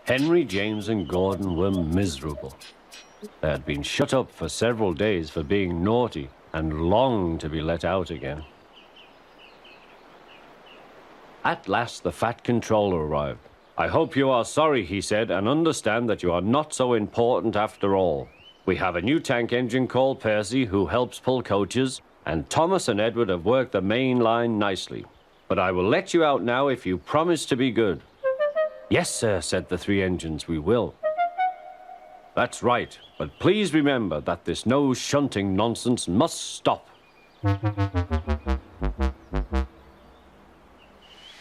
Henry, James, and Gordon were miserable. They had been shut up for several days for being naughty and longed to be let out again. At last, the Fat Controller arrived. "I hope you are sorry," he said, "and understand that you are not so important after all. We have a new tank engine called Percy who helps pull coaches, and Thomas and Edward have worked the main line nicely. But I will let you out now if you promise to be good." "Yes, sir," said the three engines, "we will." "That's right, but please remember that this no shunting nonsense must stop."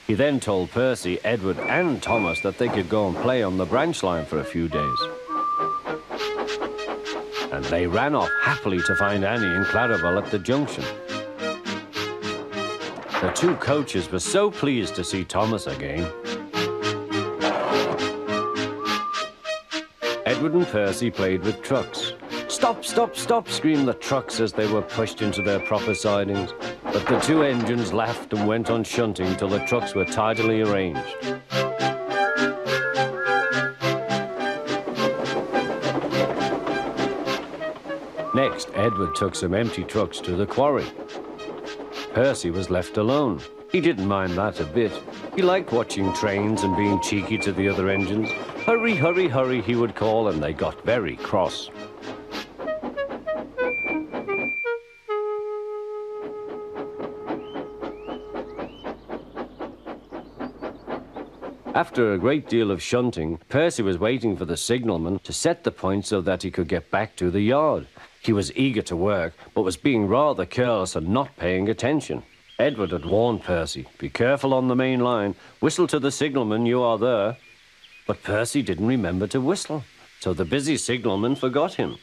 He then told Percy, Edward, and Thomas that they could go and play on the branch line for a few days. And they ran off happily to find Annie and Clarabelle at the junction. The two coaches were so pleased to see Thomas again. Edward and Percy played with trucks. "Stop, stop, stop," screamed the trucks as they were pushed into their proper sidings. But the two engines laughed and went on shunting till the trucks were tidily arranged. Next, Edward took some empty trucks to the quarry. Percy was left alone. He didn't mind that a bit. He liked watching Trainz and being cheeky to the other engines. "Hurry, hurry, hurry," he would call, and they got very cross. After a great deal of shunting, Percy was waiting for the signalman to set the point so that he could get back to the yard. He was eager to work, but was being rather careless and not paying attention. Edward had warned Percy, "Be careful on the main line. Whistle to the signalman you are there." But Percy didn't remember to whistle, so the busy signalman forgot him.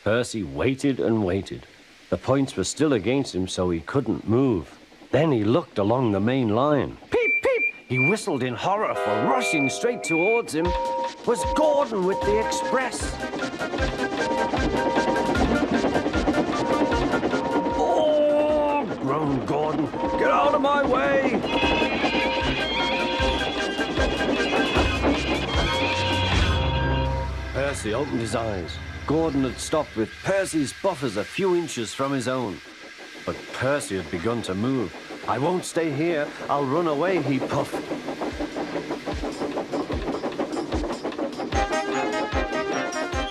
Percy waited and waited. The points were still against him, so he couldn't move. Then he looked along the main line. Peep, peep! He whistled in horror, for rushing straight towards him was Gordon with the express. "Oh!" groaned Gordon. "Get out of my way!" Percy opened his eyes. Gordon had stopped with Percy's buffers a few inches from his own. But Percy had begun to move. "I won't stay here. I'll run away," he puffed.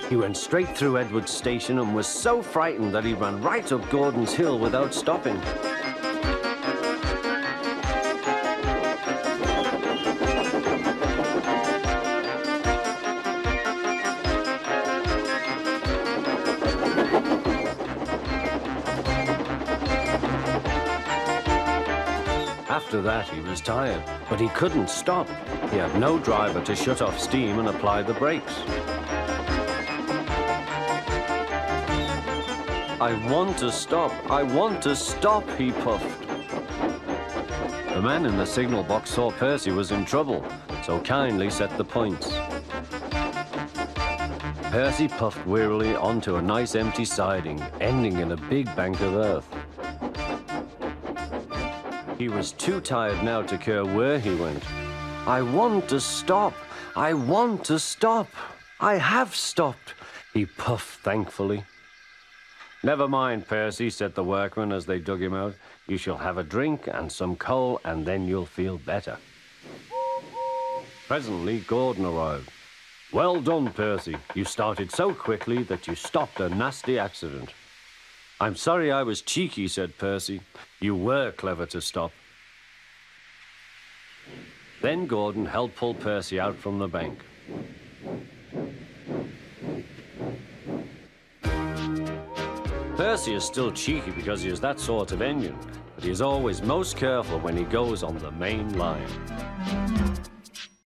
He went straight through Edward's station and was so frightened that he ran right up Gordon's hill without stopping. After that, he was tired, but he couldn't stop. He had no driver to shut off steam and apply the brakes. "I want to stop, I want to stop," he puffed. The man in the signal box saw Percy was in trouble, so kindly set the points. Percy puffed wearily onto a nice empty siding, ending in a big bank of earth. He was too tired now to care where he went. "I want to stop, I want to stop. I have stopped," he puffed thankfully. "Never mind, Percy," said the workman as they dug him out. "You shall have a drink and some coal, and then you'll feel better." Presently, Gordon arrived. "Well done, Percy. You started so quickly that you stopped a nasty accident." "I'm sorry I was cheeky," said Percy. "You were clever to stop." Then Gordon helped pull Percy out from the bank. Percy is still cheeky because he is that sort of engine, but he is always most careful when he goes on the main line.